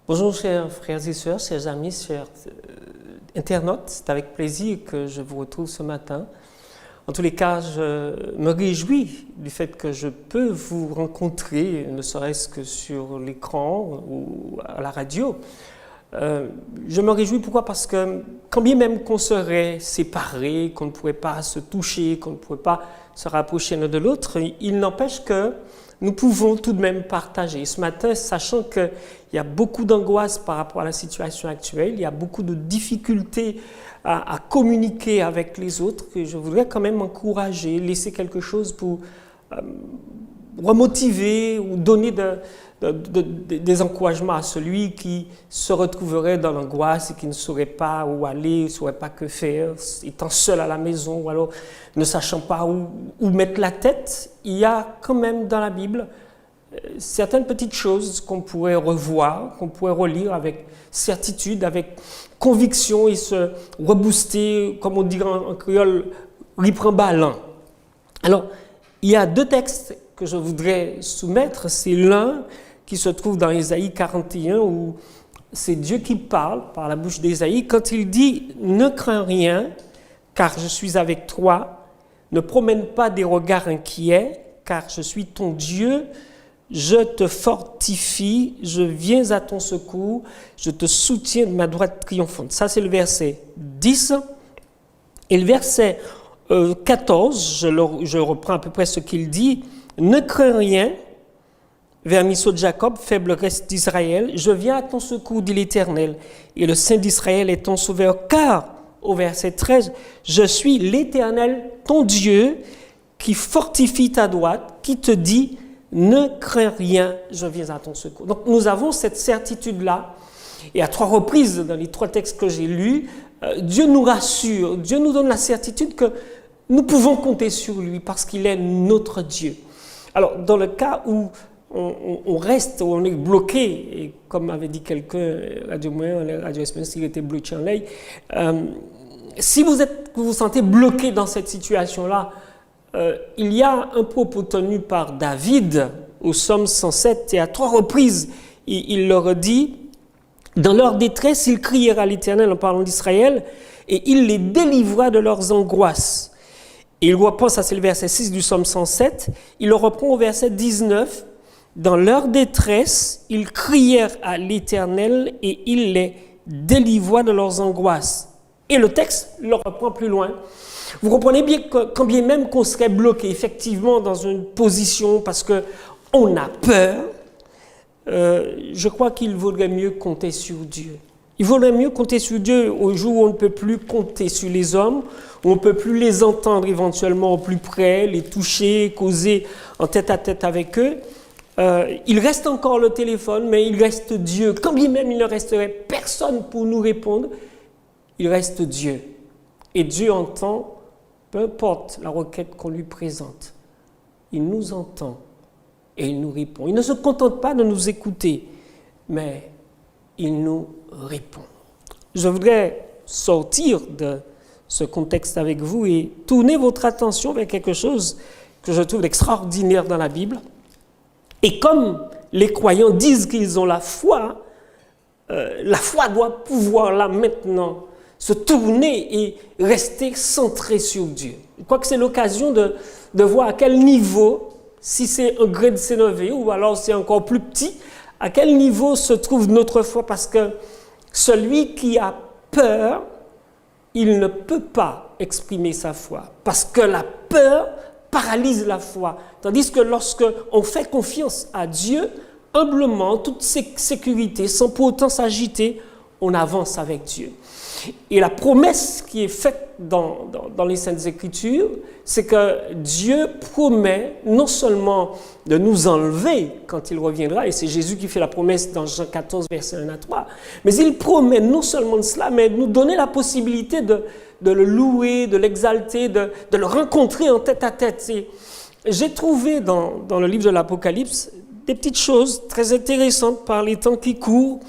Bonjour chers frères et sœurs, chers amis, chers internautes, c'est avec plaisir que je vous retrouve ce matin. En tous les cas, je me réjouis du fait que je peux vous rencontrer, ne serait-ce que sur l'écran ou à la radio. Je me réjouis pourquoi? Parce que quand bien même qu'on serait séparés, qu'on ne pourrait pas se toucher, qu'on ne pourrait pas se rapprocher l'un de l'autre, il n'empêche que nous pouvons tout de même partager. Ce matin, sachant qu'il y a beaucoup d'angoisse par rapport à la situation actuelle, il y a beaucoup de difficultés à communiquer avec les autres, que je voudrais quand même encourager, laisser quelque chose pour remotiver ou donner des encouragements à celui qui se retrouverait dans l'angoisse et qui ne saurait pas où aller, ne saurait pas que faire, étant seul à la maison ou alors ne sachant pas où mettre la tête. Il y a quand même dans la Bible certaines petites choses qu'on pourrait revoir, qu'on pourrait relire avec certitude, avec conviction et se rebooster, comme on dit en créole, reprendre ballon. Alors, il y a deux textes que je voudrais soumettre. C'est l'un qui se trouve dans Ésaïe 41 où c'est Dieu qui parle par la bouche d'Ésaïe quand il dit « Ne crains rien, car je suis avec toi. Ne promène pas des regards inquiets, car je suis ton Dieu. Je te fortifie, je viens à ton secours, je te soutiens de ma droite triomphante. » Ça, c'est le verset 10. Et le verset 14, je reprends à peu près ce qu'il dit. « Ne crains rien, vermisseau de Jacob, faible reste d'Israël, je viens à ton secours, dit l'Éternel, et le Saint d'Israël est ton sauveur, car, au verset 13, je suis l'Éternel, ton Dieu, qui fortifie ta droite, qui te dit, ne crains rien, je viens à ton secours. » Donc nous avons cette certitude-là, et à 3 reprises, dans les 3 textes que j'ai lus, Dieu nous rassure, Dieu nous donne la certitude que nous pouvons compter sur lui, parce qu'il est notre Dieu. Alors, dans le cas où on reste, où on est bloqué, et comme avait dit quelqu'un, Radio Moyen, Radio Espérance, il était bloqué en l'air, si vous vous sentez bloqué dans cette situation-là, il y a un propos tenu par David au Psaume 107, et à 3 reprises, il leur dit, dans leur détresse, ils crièrent à l'Éternel en parlant d'Israël, et il les délivra de leurs angoisses. Et il reprend, ça c'est le verset 6 du Psaume 107, il le reprend au verset 19, dans leur détresse, ils crièrent à l'Éternel et il les délivra de leurs angoisses. Et le texte le reprend plus loin. Vous comprenez bien que quand bien même qu'on serait bloqué effectivement dans une position parce qu'on a peur, je crois qu'il vaudrait mieux compter sur Dieu. Il vaudrait mieux compter sur Dieu au jour où on ne peut plus compter sur les hommes, où on ne peut plus les entendre éventuellement au plus près, les toucher, causer en tête-à-tête avec eux. Il reste encore le téléphone, mais il reste Dieu. Quand bien même il ne resterait personne pour nous répondre, il reste Dieu. Et Dieu entend, peu importe la requête qu'on lui présente. Il nous entend et il nous répond. Il ne se contente pas de nous écouter, mais il nous répond. Je voudrais sortir de ce contexte avec vous et tourner votre attention vers quelque chose que je trouve extraordinaire dans la Bible. Et comme les croyants disent qu'ils ont la foi doit pouvoir là maintenant se tourner et rester centré sur Dieu. Je crois que c'est l'occasion de voir à quel niveau, si c'est un grade C9 ou alors c'est encore plus petit, à quel niveau se trouve notre foi, parce que celui qui a peur, il ne peut pas exprimer sa foi, parce que la peur paralyse la foi. Tandis que lorsque on fait confiance à Dieu, humblement, toute sécurité, sans pour autant s'agiter, on avance avec Dieu. Et la promesse qui est faite dans les Saintes Écritures, c'est que Dieu promet non seulement de nous enlever quand il reviendra, et c'est Jésus qui fait la promesse dans Jean 14, verset 1 à 3, mais il promet non seulement de cela, mais de nous donner la possibilité de le louer, de l'exalter, de le rencontrer en tête-à-tête. J'ai trouvé dans le livre de l'Apocalypse des petites choses très intéressantes par les temps qui courent,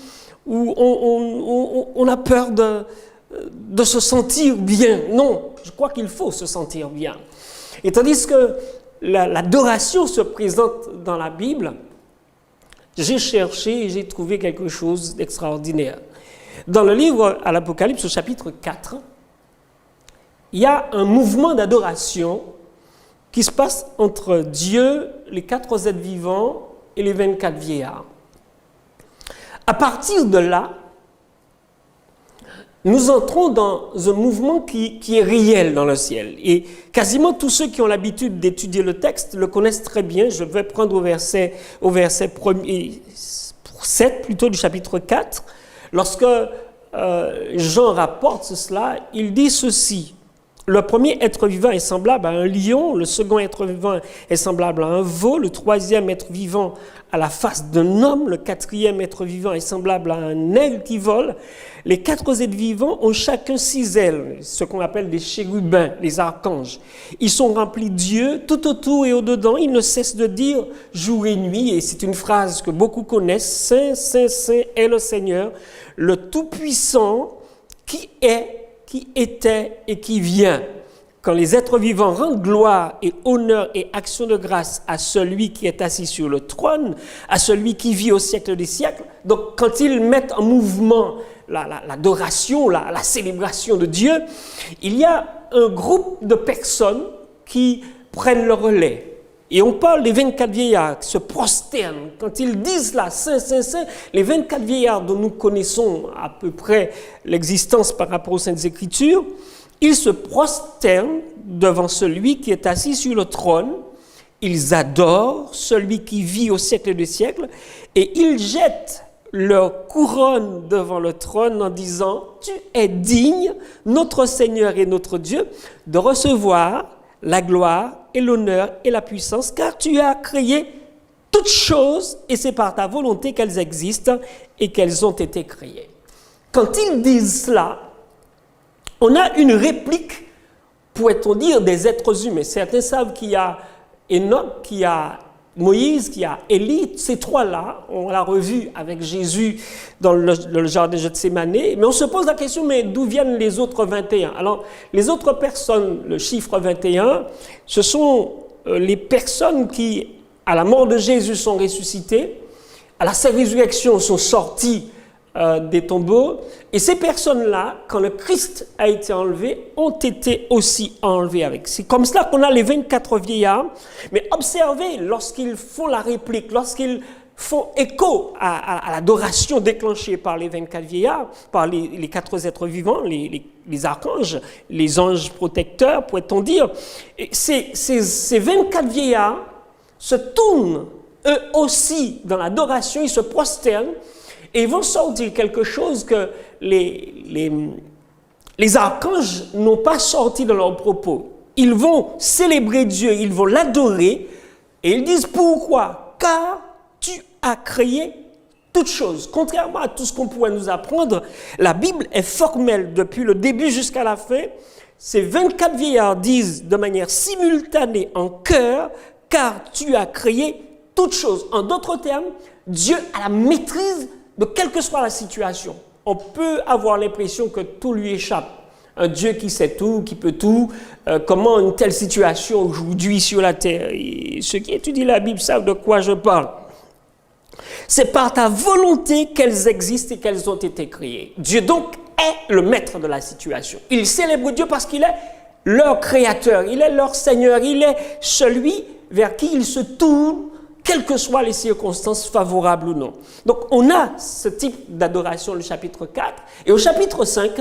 où on a peur de se sentir bien. Non, je crois qu'il faut se sentir bien. Et tandis que l'adoration se présente dans la Bible, J'ai cherché et j'ai trouvé quelque chose d'extraordinaire. Dans le livre à l'Apocalypse, au chapitre 4, il y a un mouvement d'adoration qui se passe entre Dieu, les 4 êtres vivants et les 24 vieillards. À partir de là, nous entrons dans un mouvement qui est réel dans le ciel. Et quasiment tous ceux qui ont l'habitude d'étudier le texte le connaissent très bien. Je vais prendre au verset 7 plutôt du chapitre 4. Lorsque Jean rapporte cela, il dit ceci. Le premier être vivant est semblable à un lion, le second être vivant est semblable à un veau, le troisième être vivant à la face d'un homme, le quatrième être vivant est semblable à un aigle qui vole. Les 4 êtres vivants ont chacun 6 ailes, ce qu'on appelle des chérubins, les archanges. Ils sont remplis de Dieu, tout autour et au-dedans, ils ne cessent de dire jour et nuit, et c'est une phrase que beaucoup connaissent, Saint, Saint, Saint est le Seigneur, le Tout-Puissant qui est, qui était et qui vient. Quand les êtres vivants rendent gloire et honneur et action de grâce à celui qui est assis sur le trône, à celui qui vit au siècle des siècles, donc quand ils mettent en mouvement l'adoration, la célébration de Dieu, il y a un groupe de personnes qui prennent le relais. Et on parle des 24 vieillards qui se prosternent. Quand ils disent là, Saint, Saint, Saint, les 24 vieillards dont nous connaissons à peu près l'existence par rapport aux Saintes Écritures, ils se prosternent devant celui qui est assis sur le trône. Ils adorent celui qui vit au siècle des siècles et ils jettent leur couronne devant le trône en disant « Tu es digne, notre Seigneur et notre Dieu, de recevoir la gloire et l'honneur et la puissance, car tu as créé toutes choses et c'est par ta volonté qu'elles existent et qu'elles ont été créées. » Quand ils disent cela, on a une réplique, pourrait-on dire, des êtres humains. Certains savent qu'il y a Enoch, qu'il y a Moïse, qu'il y a Élie. Ces 3-là, on l'a revu avec Jésus dans le jardin de Gethsémane. Mais on se pose la question, mais d'où viennent les autres 21? Alors, les autres personnes, le chiffre 21, ce sont les personnes qui, à la mort de Jésus, sont ressuscitées, à la résurrection, sont sorties des tombeaux. Et ces personnes-là, quand le Christ a été enlevé, ont été aussi enlevées avec. C'est comme cela qu'on a les 24 vieillards. Mais observez, lorsqu'ils font la réplique, lorsqu'ils font écho à l'adoration déclenchée par les 24 vieillards, par les 4 êtres vivants, les archanges, les anges protecteurs, pourrait-on dire, ces 24 vieillards se tournent, eux aussi, dans l'adoration, ils se prosternent, et ils vont sortir quelque chose que les archanges n'ont pas sorti de leurs propos. Ils vont célébrer Dieu, ils vont l'adorer, et ils disent pourquoi? Car tu as créé toutes choses. Contrairement à tout ce qu'on pourrait nous apprendre, la Bible est formelle depuis le début jusqu'à la fin. Ces 24 vieillards disent de manière simultanée en chœur, car tu as créé toutes choses. En d'autres termes, Dieu a la maîtrise de quelle que soit la situation. On peut avoir l'impression que tout lui échappe. Un Dieu qui sait tout, qui peut tout. Comment une telle situation aujourd'hui sur la terre? Et ceux qui étudient la Bible savent de quoi je parle. C'est par ta volonté qu'elles existent et qu'elles ont été créées. Dieu donc est le maître de la situation. Il célèbre Dieu parce qu'il est leur créateur, il est leur Seigneur, il est celui vers qui ils se tournent, quelles que soient les circonstances favorables ou non. Donc, on a ce type d'adoration, le chapitre 4. Et au chapitre 5,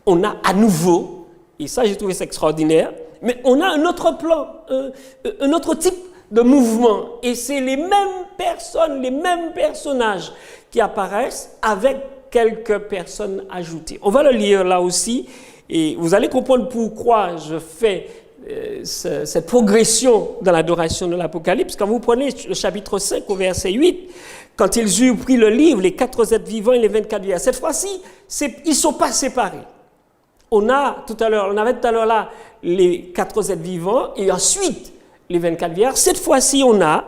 on a à nouveau, et ça j'ai trouvé ça extraordinaire, mais on a un autre plan, un autre type de mouvement. Et c'est les mêmes personnes, les mêmes personnages qui apparaissent avec quelques personnes ajoutées. On va le lire là aussi, et vous allez comprendre pourquoi je fais cette progression dans l'adoration de l'Apocalypse. Quand vous prenez le chapitre 5 au verset 8, quand ils eurent pris le livre, les 4 êtres vivants et les 24 vieillards, cette fois-ci, ils ne sont pas séparés. On avait tout à l'heure là les 4 êtres vivants et ensuite les 24 vieillards. Cette fois-ci, on a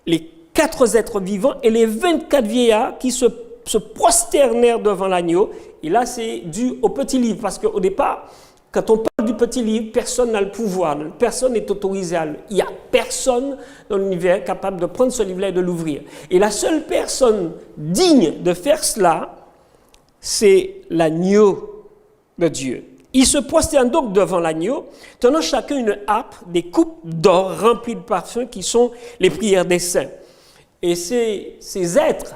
les 4 êtres vivants et les 24 vieillards qui se prosternèrent devant l'agneau. Et là, c'est dû au petit livre, parce qu'au départ, quand on parle du petit livre, personne n'a le pouvoir, personne n'est autorisé à le... Il n'y a personne dans l'univers capable de prendre ce livre-là et de l'ouvrir. Et la seule personne digne de faire cela, c'est l'agneau de Dieu. Ils se prosternent donc devant l'agneau, tenant chacun une harpe, des coupes d'or remplies de parfums qui sont les prières des saints. Et ces êtres,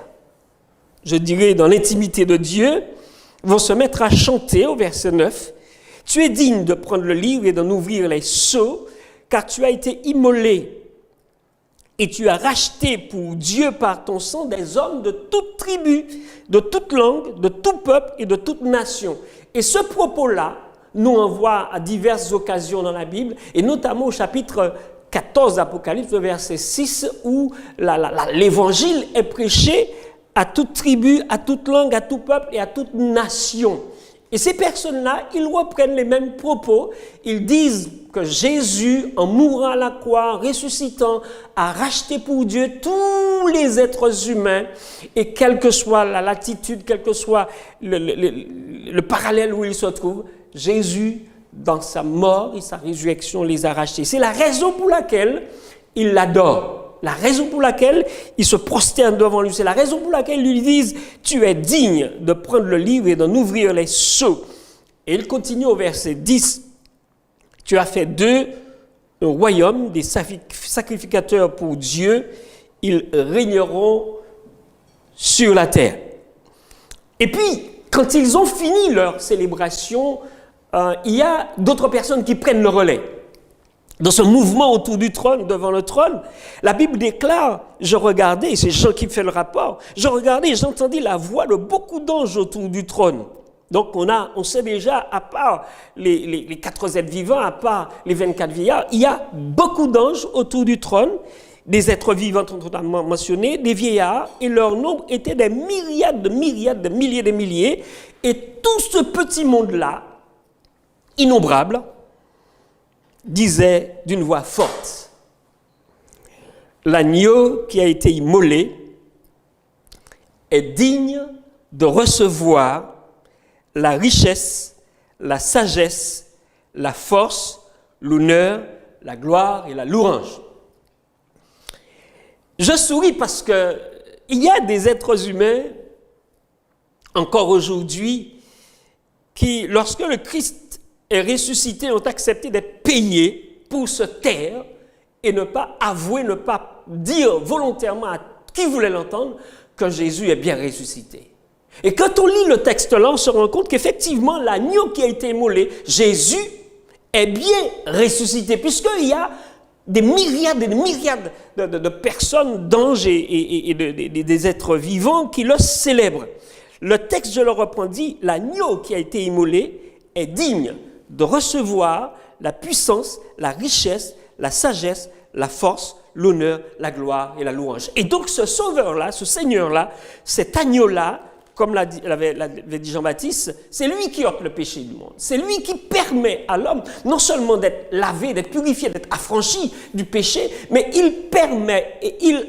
je dirais dans l'intimité de Dieu, vont se mettre à chanter au verset 9. « Tu es digne de prendre le livre et d'en ouvrir les sceaux, car tu as été immolé et tu as racheté pour Dieu par ton sang des hommes de toute tribu, de toute langue, de tout peuple et de toute nation. » Et ce propos-là nous envoie à diverses occasions dans la Bible, et notamment au chapitre 14 d'Apocalypse, verset 6, où l'évangile est prêché à toute tribu, à toute langue, à tout peuple et à toute nation. Et ces personnes-là, ils reprennent les mêmes propos. Ils disent que Jésus, en mourant à la croix, en ressuscitant, a racheté pour Dieu tous les êtres humains. Et quelle que soit la latitude, quel que soit le parallèle où ils se trouvent, Jésus, dans sa mort et sa résurrection, les a rachetés. C'est la raison pour laquelle ils l'adorent. La raison pour laquelle ils se prosternent devant lui, c'est la raison pour laquelle ils lui disent « Tu es digne de prendre le livre et d'en ouvrir les sceaux. » Et il continue au verset 10. « Tu as fait d'eux un royaume, des sacrificateurs pour Dieu. Ils régneront sur la terre. » Et puis, quand ils ont fini leur célébration, il y a d'autres personnes qui prennent le relais. Dans ce mouvement autour du trône, devant le trône, la Bible déclare, je regardais, c'est Jean qui fait le rapport, je regardais et j'entendis la voix de beaucoup d'anges autour du trône. Donc on sait déjà, à part les 4 êtres vivants, à part les 24 vieillards, il y a beaucoup d'anges autour du trône, des êtres vivants totalement mentionnés, des vieillards, et leur nombre était des myriades, de milliers, de milliers, et tout ce petit monde-là, innombrable, disait d'une voix forte, l'agneau qui a été immolé est digne de recevoir la richesse, la sagesse, la force, l'honneur, la gloire et la louange. Je souris parce que il y a des êtres humains, encore aujourd'hui, qui, lorsque le Christ est ressuscité, ont accepté d'être payés pour se taire et ne pas avouer, ne pas dire volontairement à qui voulait l'entendre que Jésus est bien ressuscité. Et quand on lit le texte là, on se rend compte qu'effectivement, l'agneau qui a été immolé, Jésus, est bien ressuscité, puisqu'il y a des myriades et des myriades de personnes, d'anges et des êtres vivants qui le célèbrent. Le texte, je le reprends, dit, l'agneau qui a été immolé est digne de recevoir la puissance, la richesse, la sagesse, la force, l'honneur, la gloire et la louange. Et donc ce sauveur-là, ce Seigneur-là, cet agneau-là, comme l'avait dit Jean-Baptiste, c'est lui qui ôte le péché du monde. C'est lui qui permet à l'homme non seulement d'être lavé, d'être purifié, d'être affranchi du péché, mais il permet et il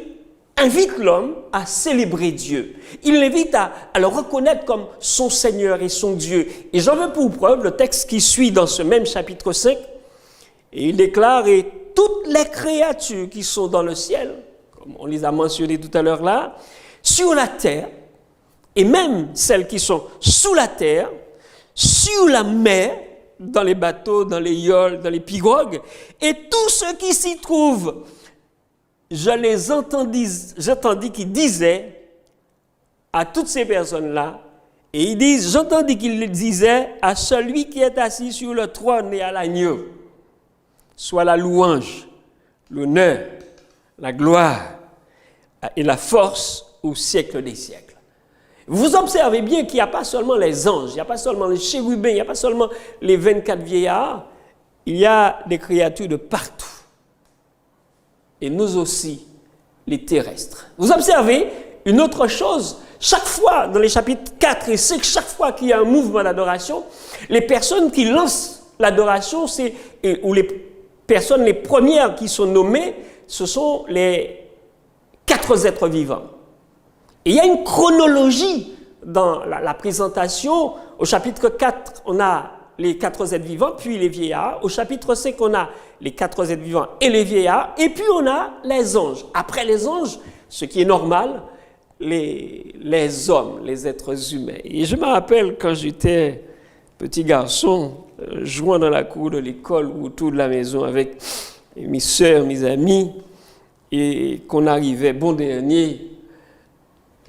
invite l'homme à célébrer Dieu. Il l'invite à le reconnaître comme son Seigneur et son Dieu. Et j'en veux pour preuve le texte qui suit dans ce même chapitre 5. Et il déclare, et toutes les créatures qui sont dans le ciel, comme on les a mentionnées tout à l'heure là, sur la terre, et même celles qui sont sous la terre, sur la mer, dans les bateaux, dans les yoles, dans les pirogues, et tous ceux qui s'y trouvent, j'entendis qu'ils disaient à toutes ces personnes-là, et ils disent, j'entendis qu'ils disaient à celui qui est assis sur le trône et à l'agneau, soit la louange, l'honneur, la gloire et la force au siècle des siècles. Vous observez bien qu'il n'y a pas seulement les anges, il n'y a pas seulement les chérubins, il n'y a pas seulement les 24 vieillards, il y a des créatures de partout. Et nous aussi, les terrestres. Vous observez une autre chose, chaque fois, dans les chapitres 4 et 5, chaque fois qu'il y a un mouvement d'adoration, les personnes qui lancent l'adoration, ou les personnes les premières qui sont nommées, ce sont les 4 êtres vivants. Et il y a une chronologie dans la présentation. Au chapitre 4, on a les 4 êtres vivants, puis les vieillards. Au chapitre 5, on a les 4 êtres vivants et les vieillards. Et puis on a les anges. Après les anges, ce qui est normal, les hommes, les êtres humains. Et je me rappelle quand j'étais petit garçon, jouant dans la cour de l'école ou autour de la maison avec mes soeurs, mes amis, et qu'on arrivait bon dernier,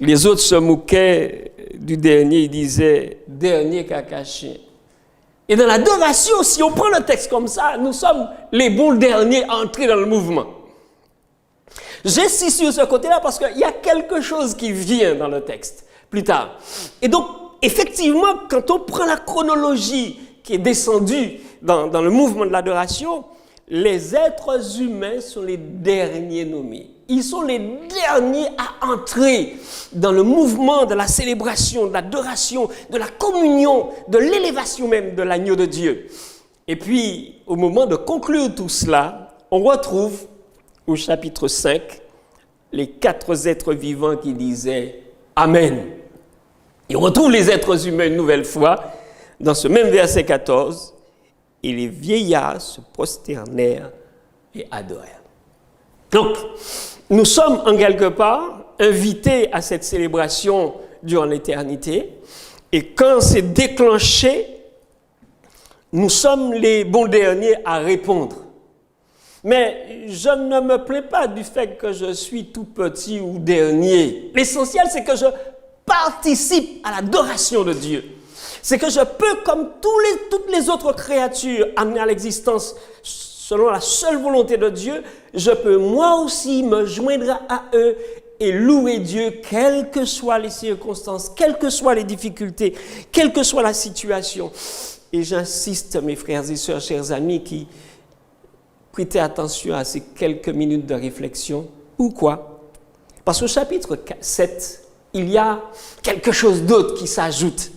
les autres se moquaient du dernier, ils disaient « dernier caca-chien ». Et dans l'adoration, si on prend le texte comme ça, nous sommes les bons derniers à entrer dans le mouvement. J'insiste sur ce côté-là parce qu'il y a quelque chose qui vient dans le texte plus tard. Et donc, effectivement, quand on prend la chronologie qui est descendue dans le mouvement de l'adoration, les êtres humains sont les derniers nommés. Ils sont les derniers à entrer dans le mouvement de la célébration, de l'adoration, de la communion, de l'élévation même de l'agneau de Dieu. Et puis, au moment de conclure tout cela, on retrouve au chapitre 5 les 4 êtres vivants qui disaient « Amen ». Et on retrouve les êtres humains une nouvelle fois dans ce même verset 14. Et les vieillards se prosternèrent et adorèrent. Donc, nous sommes en quelque part invités à cette célébration durant l'éternité. Et quand c'est déclenché, nous sommes les bons derniers à répondre. Mais je ne me plains pas du fait que je suis tout petit ou dernier. L'essentiel, c'est que je participe à l'adoration de Dieu. C'est que je peux, comme toutes les autres créatures amenées à l'existence selon la seule volonté de Dieu, je peux moi aussi me joindre à eux et louer Dieu, quelles que soient les circonstances, quelles que soient les difficultés, quelle que soit la situation. Et j'insiste, mes frères et sœurs, chers amis, qui prêtez attention à ces quelques minutes de réflexion. Pourquoi? Parce qu'au chapitre 7, il y a quelque chose d'autre qui s'ajoute.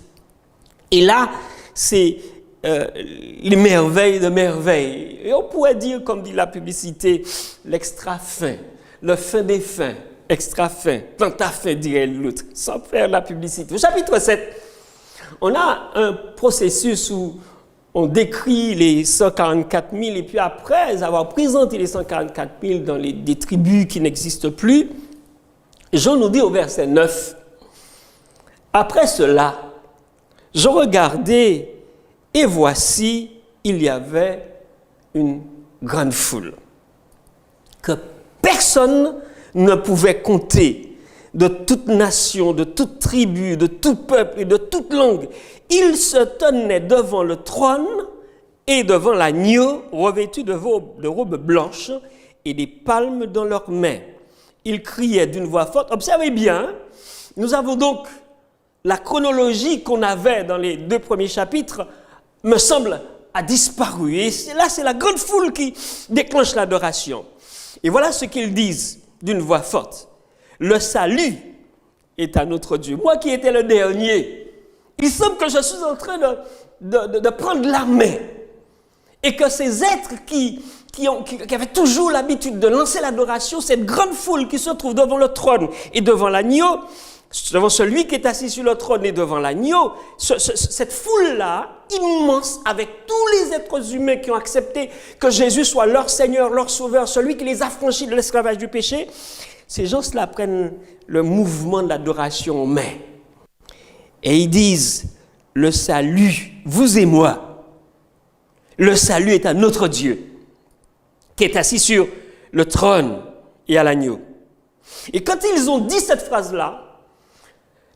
Et là, c'est les merveilles de merveilles. Et on pourrait dire, comme dit la publicité, l'extra fin, le fin des fins, extra fin, tant à fin, dirait l'autre, sans faire la publicité. Au chapitre 7, on a un processus où on décrit les 144 000, et puis après avoir présenté les 144 000 dans des tribus qui n'existent plus, Jean nous dit au verset 9, « Après cela, je regardais, et voici, il y avait une grande foule que personne ne pouvait compter, de toute nation, de toute tribu, de tout peuple et de toute langue. Ils se tenaient devant le trône et devant l'agneau, revêtus de robes blanches et des palmes dans leurs mains. Ils criaient d'une voix forte. Observez bien, nous avons donc la chronologie qu'on avait dans les 2 premiers chapitres, me semble, a disparu. Et là, c'est la grande foule qui déclenche l'adoration. Et voilà ce qu'ils disent d'une voix forte. Le salut est à notre Dieu. Moi qui étais le dernier, il semble que je suis en train de prendre la main. Et que ces êtres qui avaient toujours l'habitude de lancer l'adoration, cette grande foule qui se trouve devant le trône et devant l'agneau, devant celui qui est assis sur le trône et devant l'agneau, cette foule-là, immense, avec tous les êtres humains qui ont accepté que Jésus soit leur Seigneur, leur Sauveur, celui qui les a franchis de l'esclavage du péché, ces gens-là prennent le mouvement de l'adoration en main. Et ils disent, le salut, vous et moi, le salut est à notre Dieu, qui est assis sur le trône et à l'agneau. Et quand ils ont dit cette phrase-là,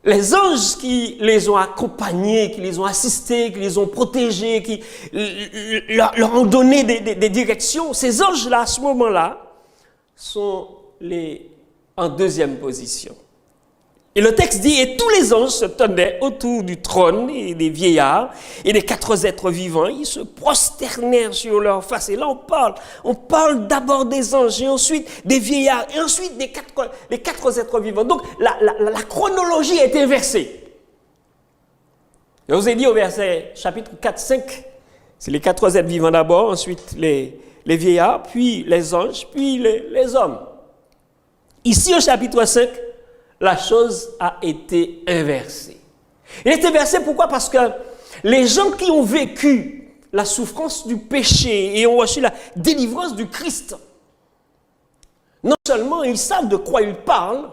les anges qui les ont accompagnés, qui les ont assistés, qui les ont protégés, qui leur ont donné des directions, ces anges-là, à ce moment-là, sont en deuxième position. Et le texte dit, et tous les anges se tenaient autour du trône, et des vieillards, et des 4 êtres vivants, ils se prosternèrent sur leur face. Et là, on parle d'abord des anges, et ensuite des vieillards, et ensuite des 4 êtres vivants. Donc, la chronologie est inversée. Je vous ai dit au verset chapitre 4, 5, c'est les 4 êtres vivants d'abord, ensuite les vieillards, puis les anges, puis les hommes. Ici, au chapitre 5, la chose a été inversée. Elle est inversée pourquoi? Parce que Les gens qui ont vécu la souffrance du péché et ont reçu la délivrance du Christ, non seulement ils savent de quoi ils parlent,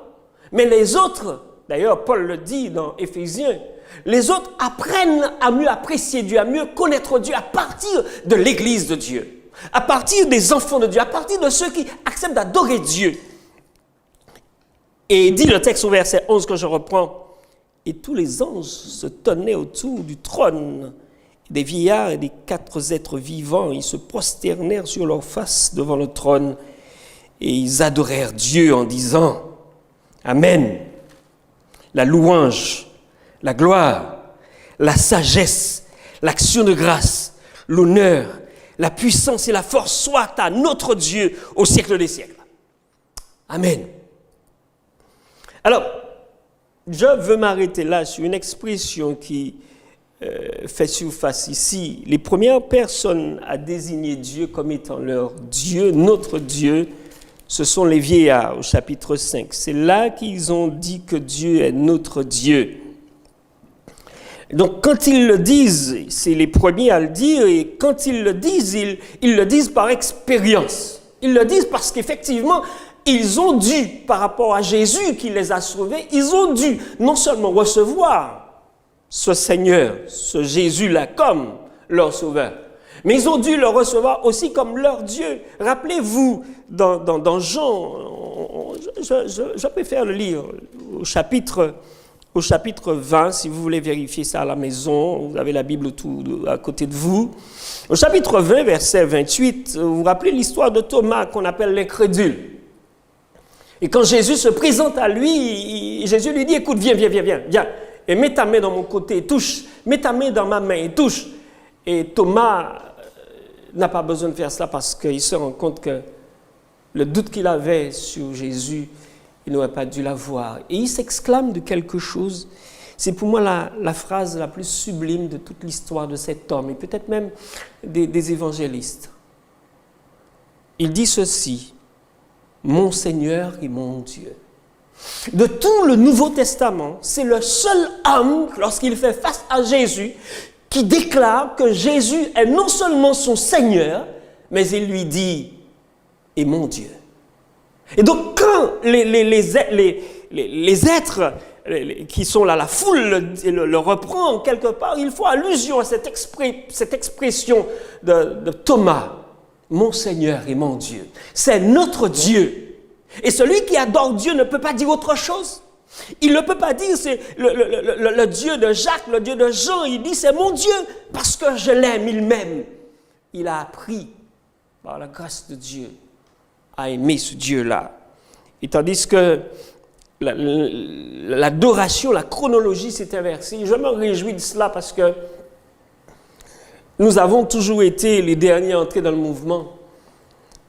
mais les autres, d'ailleurs Paul le dit dans Éphésiens, les autres apprennent à mieux apprécier Dieu, à mieux connaître Dieu à partir de l'Église de Dieu, à partir des enfants de Dieu, à partir de ceux qui acceptent d'adorer Dieu. Et dit le texte au verset 11 que je reprends, « Et tous les anges se tenaient autour du trône, des vieillards et des 4 êtres vivants, ils se prosternèrent sur leur face devant le trône, et ils adorèrent Dieu en disant, Amen, la louange, la gloire, la sagesse, l'action de grâce, l'honneur, la puissance et la force soient à notre Dieu au siècle des siècles. Amen. » Alors, je veux m'arrêter là sur une expression qui fait surface ici. Les premières personnes à désigner Dieu comme étant leur Dieu, notre Dieu, ce sont les vieillards au chapitre 5. C'est là qu'ils ont dit que Dieu est notre Dieu. Donc quand ils le disent, c'est les premiers à le dire, et quand ils le disent, ils le disent par expérience. Ils le disent parce qu'effectivement, ils ont dû, par rapport à Jésus qui les a sauvés, ils ont dû non seulement recevoir ce Seigneur, ce Jésus-là comme leur sauveur, mais ils ont dû le recevoir aussi comme leur Dieu. Rappelez-vous, dans Jean, je préfère le lire au chapitre 20, si vous voulez vérifier ça à la maison, vous avez la Bible à côté de vous. Au chapitre 20, verset 28, vous vous rappelez l'histoire de Thomas qu'on appelle l'incrédule. Et quand Jésus se présente à lui, Jésus lui dit, écoute, viens, et mets ta main dans mon côté et touche, mets ta main dans ma main et touche. Et Thomas n'a pas besoin de faire cela parce qu'il se rend compte que le doute qu'il avait sur Jésus, il n'aurait pas dû l'avoir. Et il s'exclame de quelque chose. C'est pour moi la phrase la plus sublime de toute l'histoire de cet homme, et peut-être même des évangélistes. Il dit ceci, « Mon Seigneur et mon Dieu ». De tout le Nouveau Testament, c'est le seul homme, lorsqu'il fait face à Jésus, qui déclare que Jésus est non seulement son Seigneur, mais il lui dit « et mon Dieu ». Et donc, quand les êtres qui sont là, la foule le reprend quelque part, il faut allusion à cette expression de Thomas, « Mon Seigneur et mon Dieu ». C'est notre Dieu. Et celui qui adore Dieu ne peut pas dire autre chose. Il ne peut pas dire c'est le Dieu de Jacques, le Dieu de Jean. Il dit c'est mon Dieu parce que je l'aime, il m'aime. Il a appris par la grâce de Dieu à aimer ce Dieu-là. Et tandis que l'adoration, la chronologie s'est inversée. Je me réjouis de cela parce que nous avons toujours été les derniers à entrer dans le mouvement.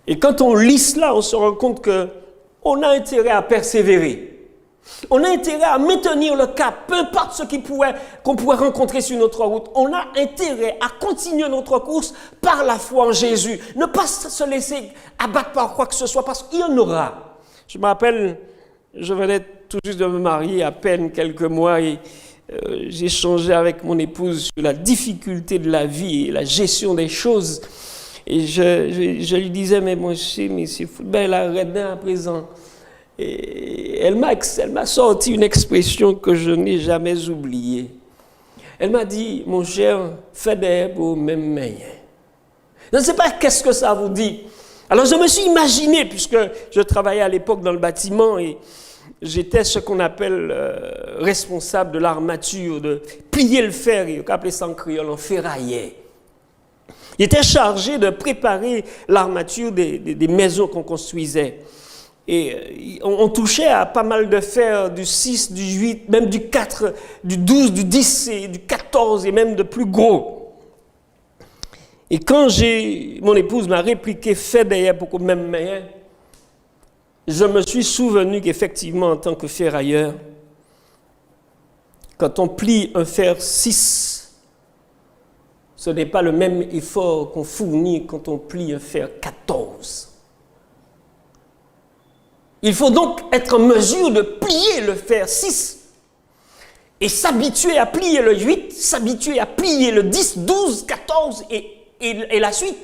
Et quand on lit cela, on se rend compte qu'on a intérêt à persévérer. On a intérêt à maintenir le cap, peu importe ce qu'on pourrait rencontrer sur notre route. On a intérêt à continuer notre course par la foi en Jésus. Ne pas se laisser abattre par quoi que ce soit, parce qu'il y en aura. Je me rappelle, je venais tout juste de me marier, à peine quelques mois, et j'échangeais avec mon épouse sur la difficulté de la vie et la gestion des choses. Et je lui disais, mais mon chéri, mais c'est fou, ben la redin à présent. Et elle m'a sorti une expression que je n'ai jamais oubliée. Elle m'a dit, mon cher, fais des pour même meilleur. Je ne sais pas qu'est-ce que ça vous dit. Alors je me suis imaginé, puisque je travaillais à l'époque dans le bâtiment et j'étais ce qu'on appelle responsable de l'armature, de plier le fer, et on appelait ça en créole, en ferraillait. Il était chargé de préparer l'armature des maisons qu'on construisait. Et on touchait à pas mal de fer, du 6, du 8, même du 4, du 12, du 10, et du 14 et même de plus gros. Et quand mon épouse m'a répliqué « fais d'ailleurs pour même meilleur », je me suis souvenu qu'effectivement, en tant que ferrailleur, quand on plie un fer 6, ce n'est pas le même effort qu'on fournit quand on plie un fer 14. Il faut donc être en mesure de plier le fer 6. et s'habituer à plier le 8, s'habituer à plier le 10, 12, 14 et la suite.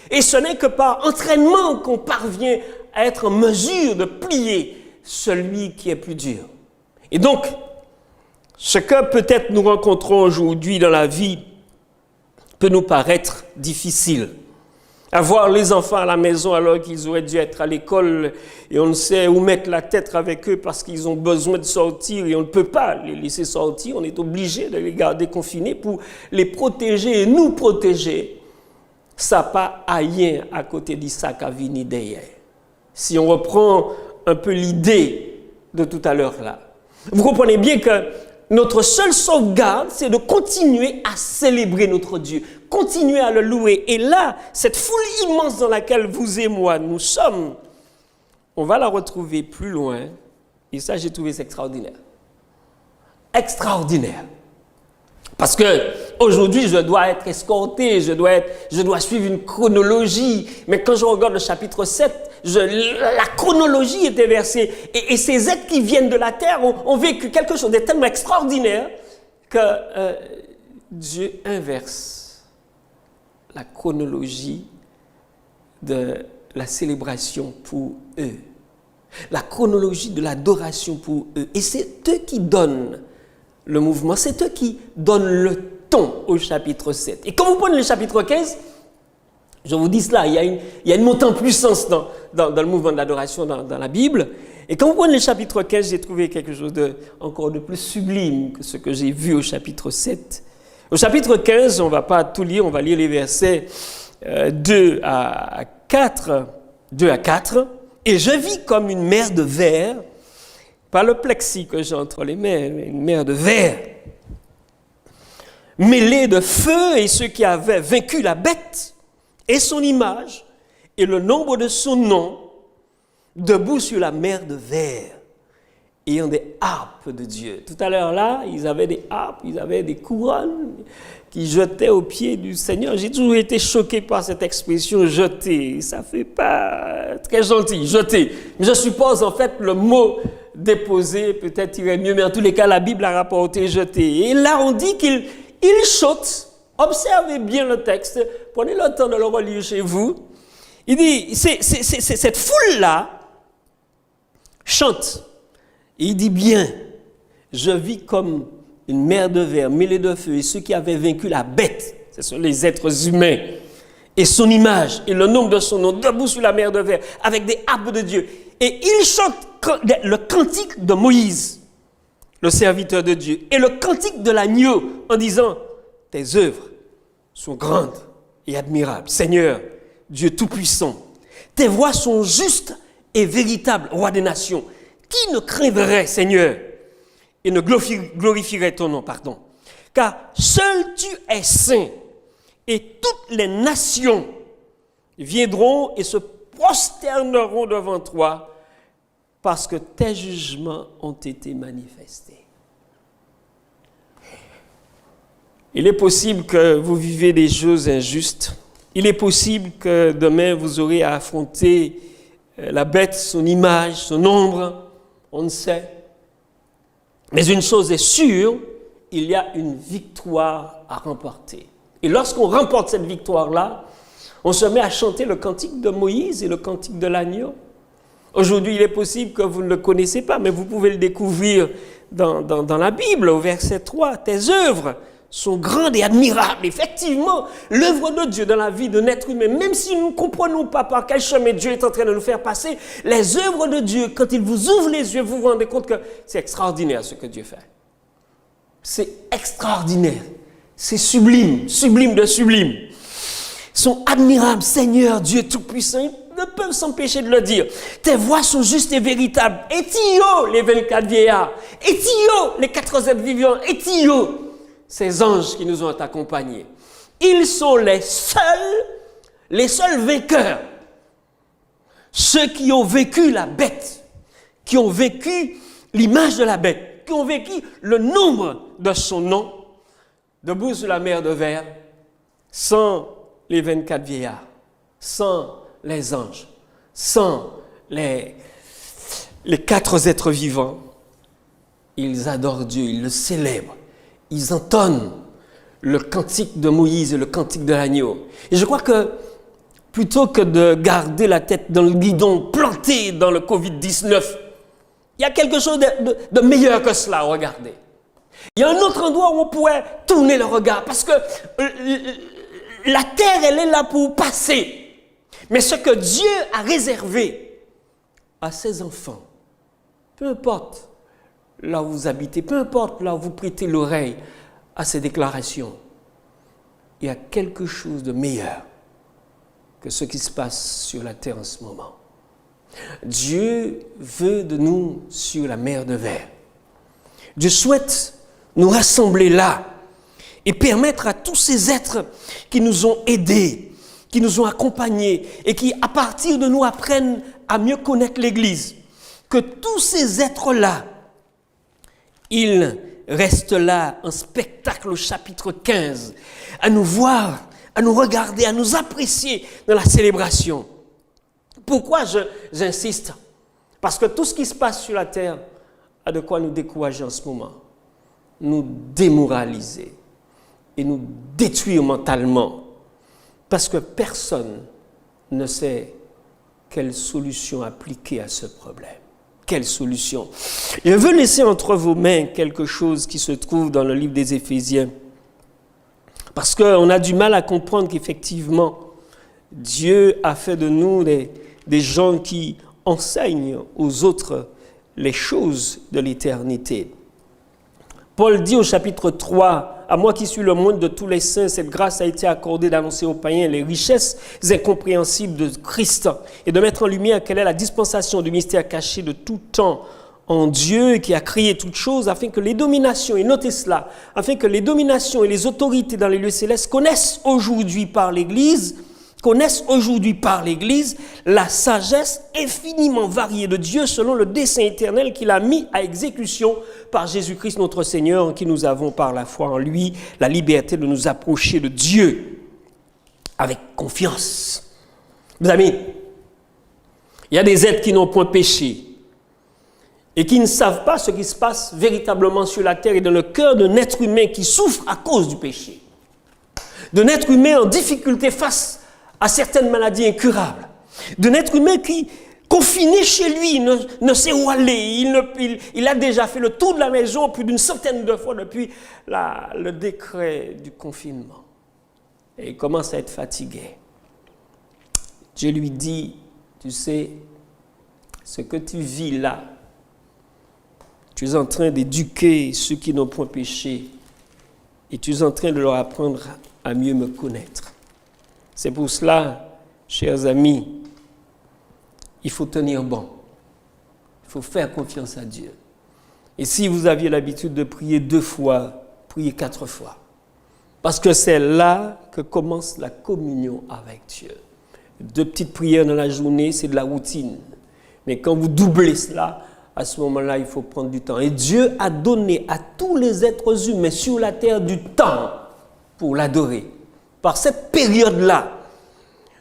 Et ce n'est que par entraînement qu'on parvient à être en mesure de plier celui qui est plus dur. Et donc, ce que peut-être nous rencontrons aujourd'hui dans la vie peut nous paraître difficile. Avoir les enfants à la maison alors qu'ils auraient dû être à l'école et on ne sait où mettre la tête avec eux parce qu'ils ont besoin de sortir et on ne peut pas les laisser sortir. On est obligé de les garder confinés pour les protéger et nous protéger. Ça n'a pas rien à côté d'Isaac Avini derrière. Si on reprend un peu l'idée de tout à l'heure là, vous comprenez bien que notre seule sauvegarde, c'est de continuer à célébrer notre Dieu, continuer à le louer. Et là, cette foule immense dans laquelle vous et moi, nous sommes, on va la retrouver plus loin. Et ça, j'ai trouvé ça extraordinaire. Extraordinaire. Parce que aujourd'hui, je dois être escorté, je dois suivre une chronologie. Mais quand je regarde le chapitre 7, la chronologie est inversée. Et ces êtres qui viennent de la terre ont vécu quelque chose de tellement extraordinaire que Dieu inverse la chronologie de la célébration pour eux. La chronologie de l'adoration pour eux. Et c'est eux qui donnent le mouvement, c'est eux qui donnent le ton au chapitre 7. Et quand vous prenez le chapitre 15, je vous dis cela, il y a une montée en puissance dans le mouvement de l'adoration dans la Bible. Et quand vous prenez le chapitre 15, j'ai trouvé quelque chose encore de plus sublime que ce que j'ai vu au chapitre 7. Au chapitre 15, on ne va pas tout lire, on va lire les versets 2 à 4. Et je vis comme une mer de verre, pas le plexi que j'ai entre les mains, mais une mer de verre, mêlée de feu, et ceux qui avaient vaincu la bête et son image et le nombre de son nom, debout sur la mer de verre, ayant des harpes de Dieu. Tout à l'heure là, ils avaient des harpes, ils avaient des couronnes qui jetaient aux pieds du Seigneur. J'ai toujours été choqué par cette expression jeter. Ça fait pas très gentil, jeter. Mais je suppose en fait le mot déposer peut-être irait mieux, mais en tous les cas la Bible a rapporté jeter. Et là on dit qu'il chote. Observez bien le texte, prenez le temps de le relire chez vous. Il dit, c'est cette foule-là chante. Et il dit bien, je vis comme une mer de verre mêlée de feu, et ceux qui avaient vaincu la bête, ce sont les êtres humains, et son image, et le nombre de son nom, debout sur la mer de verre, avec des harpes de Dieu. Et il chante le cantique de Moïse, le serviteur de Dieu, et le cantique de l'agneau, en disant, tes œuvres sont grandes et admirables. Seigneur, Dieu Tout-Puissant, tes voies sont justes et véritables, roi des nations. Qui ne craindrait, Seigneur, et ne glorifierait ton nom, pardon. Car seul tu es saint, et toutes les nations viendront et se prosterneront devant toi, parce que tes jugements ont été manifestés. Il est possible que vous vivez des choses injustes. Il est possible que demain vous aurez à affronter la bête, son image, son ombre. On ne sait. Mais une chose est sûre, il y a une victoire à remporter. Et lorsqu'on remporte cette victoire-là, on se met à chanter le cantique de Moïse et le cantique de l'agneau. Aujourd'hui, il est possible que vous ne le connaissez pas, mais vous pouvez le découvrir dans la Bible, au verset 3. Tes œuvres sont grandes et admirables. Effectivement, l'œuvre de Dieu dans la vie d'un être humain, même si nous ne comprenons pas par quel chemin Dieu est en train de nous faire passer, les œuvres de Dieu, quand il vous ouvre les yeux, vous vous rendez compte que c'est extraordinaire ce que Dieu fait. C'est extraordinaire. C'est sublime, sublime de sublime. Ils sont admirables, Seigneur, Dieu Tout-Puissant. Ils ne peuvent s'empêcher de le dire. Tes voies sont justes et véritables. Étio, les 24 vieillards. Étio, les 4 êtres vivants. Étio, ces anges qui nous ont accompagnés. Ils sont les seuls vainqueurs. Ceux qui ont vécu la bête, qui ont vécu l'image de la bête, qui ont vécu le nombre de son nom, debout sur la mer de verre, sans les 24 vieillards, sans les anges, sans les 4 êtres vivants. ils adorent Dieu, ils le célèbrent, ils entonnent le cantique de Moïse et le cantique de l'agneau. Et je crois que plutôt que de garder la tête dans le guidon, plantée dans le Covid-19, il y a quelque chose de meilleur que cela, regardez. Il y a un autre endroit où on pourrait tourner le regard, parce que la terre, elle est là pour passer. Mais ce que Dieu a réservé à ses enfants, peu importe là où vous habitez, peu importe là où vous prêtez l'oreille à ces déclarations, il y a quelque chose de meilleur que ce qui se passe sur la terre en ce moment. Dieu veut de nous sur la mer de Verre. Dieu souhaite nous rassembler là et permettre à tous ces êtres qui nous ont aidés, qui nous ont accompagnés et qui, à partir de nous, apprennent à mieux connaître l'Église, que tous ces êtres-là, ils restent là en spectacle au chapitre 15, à nous voir, à nous regarder, à nous apprécier dans la célébration. Pourquoi j'insiste? Parce que tout ce qui se passe sur la terre a de quoi nous décourager en ce moment, nous démoraliser et nous détruire mentalement, parce que personne ne sait quelle solution appliquer à ce problème. Quelle solution? Je veux laisser entre vos mains quelque chose qui se trouve dans le livre des Éphésiens, parce qu'on a du mal à comprendre qu'effectivement, Dieu a fait de nous des gens qui enseignent aux autres les choses de l'éternité. Paul dit au chapitre 3, « À moi qui suis le moindre de tous les saints, cette grâce a été accordée d'annoncer aux païens les richesses incompréhensibles de Christ et de mettre en lumière quelle est la dispensation du mystère caché de tout temps en Dieu qui a créé toutes choses, afin que les dominations, et notez cela, afin que les dominations et les autorités dans les lieux célestes connaissent aujourd'hui par l'Église la sagesse infiniment variée de Dieu selon le dessein éternel qu'il a mis à exécution par Jésus-Christ notre Seigneur, en qui nous avons par la foi en lui la liberté de nous approcher de Dieu avec confiance. Mes amis, il y a des êtres qui n'ont point péché et qui ne savent pas ce qui se passe véritablement sur la terre et dans le cœur d'un être humain qui souffre à cause du péché, d'un être humain en difficulté face à certaines maladies incurables, d'un être humain qui, confiné chez lui, ne sait où aller. Il a déjà fait le tour de la maison plus d'une centaine de fois depuis le décret du confinement. Et il commence à être fatigué. Dieu lui dit, tu sais, ce que tu vis là, tu es en train d'éduquer ceux qui n'ont point péché et tu es en train de leur apprendre à mieux me connaître. C'est pour cela, chers amis, il faut tenir bon. Il faut faire confiance à Dieu. Et si vous aviez l'habitude de prier 2 fois, priez 4 fois. Parce que c'est là que commence la communion avec Dieu. 2 petites prières dans la journée, c'est de la routine. Mais quand vous doublez cela, à ce moment-là, il faut prendre du temps. Et Dieu a donné à tous les êtres humains sur la terre du temps pour l'adorer. Par cette période-là,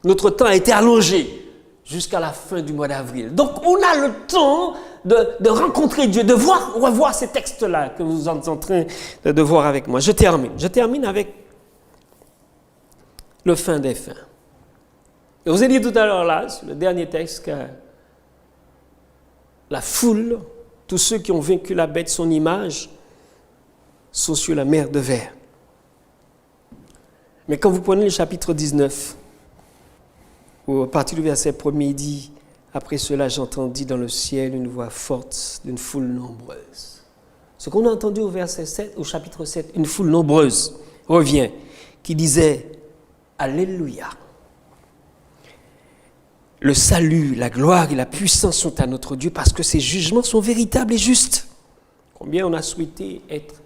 notre temps a été allongé jusqu'à la fin du mois d'avril. Donc, on a le temps de rencontrer Dieu, de revoir ces textes-là que vous êtes en train de voir avec moi. Je termine avec le fin des fins. Je vous ai dit tout à l'heure là, sur le dernier texte, que la foule, tous ceux qui ont vaincu la bête, son image, sont sur la mer de Verre. Mais quand vous prenez le chapitre 19, où à partir du verset 1er, il dit « Après cela, j'entendis dans le ciel une voix forte d'une foule nombreuse. » Ce qu'on a entendu au chapitre 7, une foule nombreuse revient, qui disait « Alléluia ». Le salut, la gloire et la puissance sont à notre Dieu parce que ses jugements sont véritables et justes. Combien on a souhaité être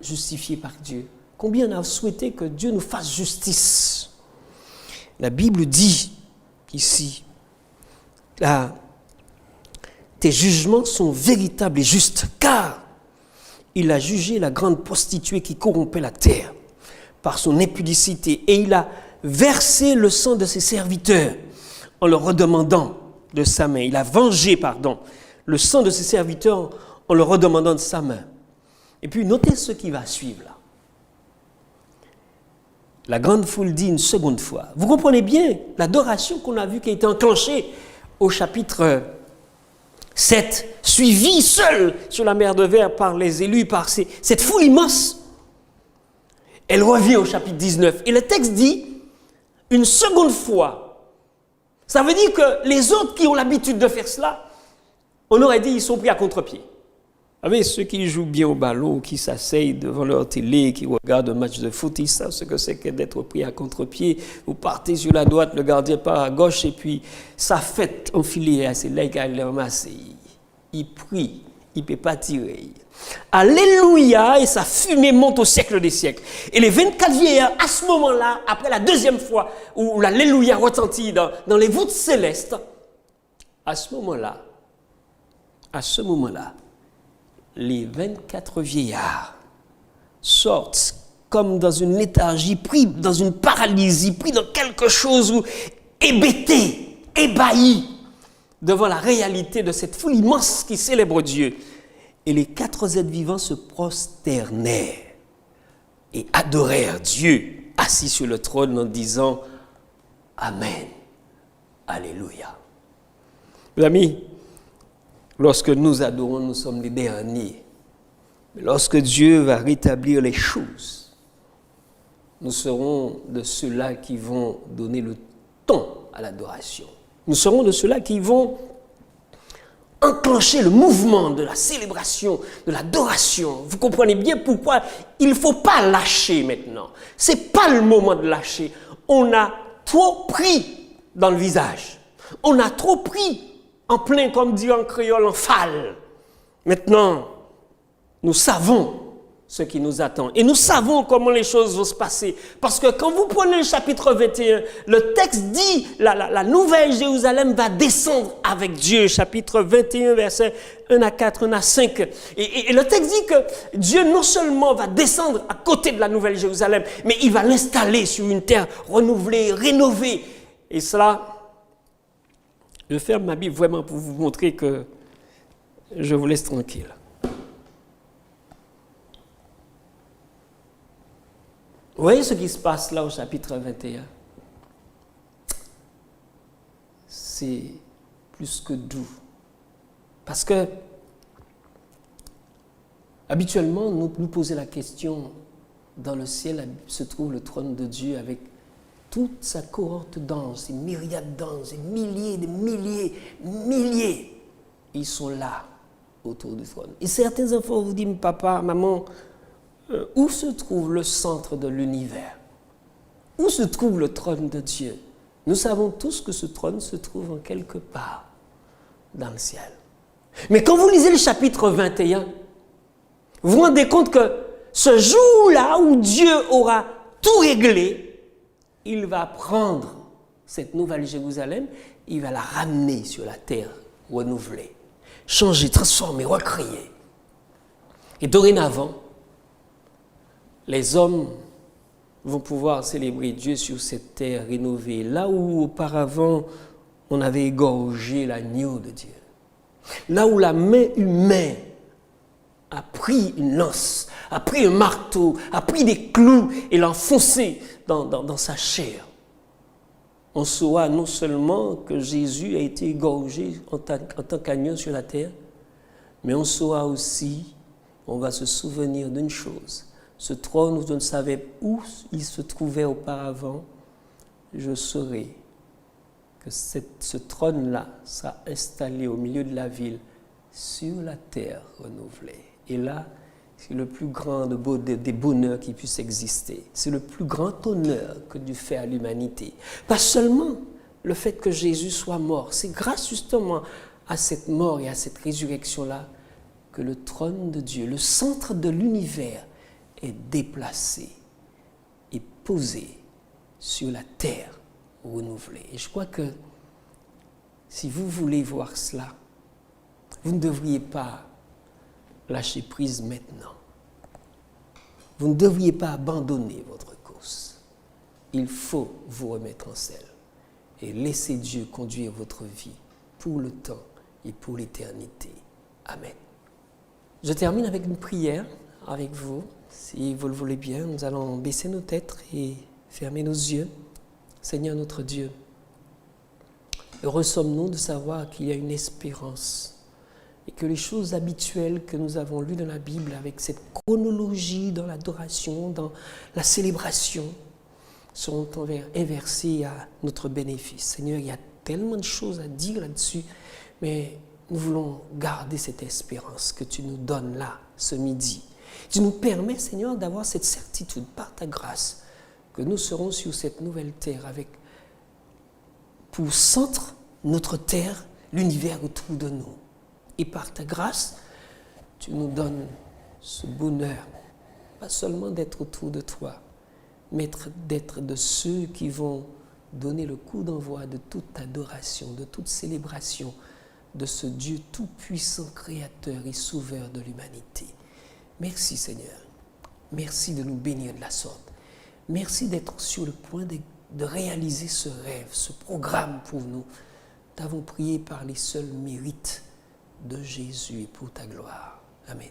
justifié par Dieu? Combien on a souhaité que Dieu nous fasse justice? La Bible dit ici, tes jugements sont véritables et justes, car il a jugé la grande prostituée qui corrompait la terre par son impudicité, et il a versé le sang de ses serviteurs en leur redemandant de sa main. Il a vengé, le sang de ses serviteurs en le redemandant de sa main. Et puis notez ce qui va suivre là. La grande foule dit une seconde fois. Vous comprenez bien l'adoration qu'on a vue qui a été enclenchée au chapitre 7, suivie seule sur la mer de Verre par les élus, par cette foule immense. Elle revient au chapitre 19. Et le texte dit une seconde fois. Ça veut dire que les autres qui ont l'habitude de faire cela, on aurait dit ils sont pris à contre-pied. Vous savez, ceux qui jouent bien au ballon, qui s'asseyent devant leur télé, qui regardent un match de foot, ils savent ce que c'est que d'être pris à contre-pied. Vous partez sur la droite, le gardien part à gauche, et puis ça fait enfiler à ses legs, à les ramasser. Il prie, il ne peut pas tirer. Alléluia, et sa fumée monte au siècle des siècles. Et les 24 vieillards, à ce moment-là, après la deuxième fois où l'Alléluia retentit dans les voûtes célestes, à ce moment-là, les 24 vieillards sortent comme dans une léthargie, pris dans une paralysie, pris dans quelque chose où hébétés, ébahis devant la réalité de cette foule immense qui célèbre Dieu. Et les 4 êtres vivants se prosternèrent et adorèrent Dieu assis sur le trône en disant Amen, Alléluia. Mes amis, lorsque nous adorons, nous sommes les derniers. Mais lorsque Dieu va rétablir les choses, nous serons de ceux-là qui vont donner le ton à l'adoration. Nous serons de ceux-là qui vont enclencher le mouvement de la célébration, de l'adoration. Vous comprenez bien pourquoi il ne faut pas lâcher maintenant. Ce n'est pas le moment de lâcher. On a trop pris dans le visage. On a trop pris en plein, comme dit en créole, en fal. Maintenant, nous savons ce qui nous attend. Et nous savons comment les choses vont se passer. Parce que quand vous prenez le chapitre 21, le texte dit, la nouvelle Jérusalem va descendre avec Dieu. Chapitre 21, versets 1 à 4, 1 à 5. Et le texte dit que Dieu non seulement va descendre à côté de la nouvelle Jérusalem, mais il va l'installer sur une terre renouvelée, rénovée. Et cela, je ferme ma Bible vraiment pour vous montrer que je vous laisse tranquille. Vous voyez ce qui se passe là au chapitre 21? C'est plus que doux. Parce que, habituellement, nous posons la question, dans le ciel se trouve le trône de Dieu avec toute sa cohorte d'anges, ces myriades d'anges, des milliers, ils sont là, autour du trône. Et certains enfants vous disent, papa, maman, où se trouve le centre de l'univers? Où se trouve le trône de Dieu? Nous savons tous que ce trône se trouve en quelque part dans le ciel. Mais quand vous lisez le chapitre 21, vous vous rendez compte que ce jour-là où Dieu aura tout réglé, il va prendre cette nouvelle Jérusalem, il va la ramener sur la terre renouvelée, changer, transformer, recréer. Et dorénavant, les hommes vont pouvoir célébrer Dieu sur cette terre rénovée, là où auparavant on avait égorgé l'agneau de Dieu, là où la main humaine a pris une lance, a pris un marteau, a pris des clous et l'a enfoncé dans sa chair. On saura non seulement que Jésus a été égorgé en tant qu'agneau sur la terre, mais on saura aussi, on va se souvenir d'une chose. Ce trône où je ne savais où il se trouvait auparavant, je saurai que ce trône-là sera installé au milieu de la ville, sur la terre renouvelée. Et là, c'est le plus grand des bonheurs qui puisse exister. C'est le plus grand honneur que Dieu fait à l'humanité. Pas seulement le fait que Jésus soit mort, c'est grâce justement à cette mort et à cette résurrection-là que le trône de Dieu, le centre de l'univers, est déplacé et posé sur la terre renouvelée. Et je crois que si vous voulez voir cela, vous ne devriez pas lâcher prise maintenant. Vous ne devriez pas abandonner votre course. Il faut vous remettre en selle et laisser Dieu conduire votre vie pour le temps et pour l'éternité. Amen. Je termine avec une prière avec vous. Si vous le voulez bien, nous allons baisser nos têtes et fermer nos yeux. Seigneur notre Dieu, heureux sommes-nous de savoir qu'il y a une espérance et que les choses habituelles que nous avons lues dans la Bible avec cette chronologie dans l'adoration, dans la célébration, sont inversées à notre bénéfice. Seigneur, il y a tellement de choses à dire là-dessus, mais nous voulons garder cette espérance que tu nous donnes là, ce midi. Tu nous permets, Seigneur, d'avoir cette certitude par ta grâce que nous serons sur cette nouvelle terre avec pour centre notre terre, l'univers autour de nous. Et par ta grâce, tu nous donnes ce bonheur, pas seulement d'être autour de toi, mais d'être de ceux qui vont donner le coup d'envoi de toute adoration, de toute célébration de ce Dieu tout-puissant, créateur et sauveur de l'humanité. Merci Seigneur, merci de nous bénir de la sorte. Merci d'être sur le point de réaliser ce rêve, ce programme pour nous. T'avons prié par les seuls mérites de Jésus et pour ta gloire. Amen.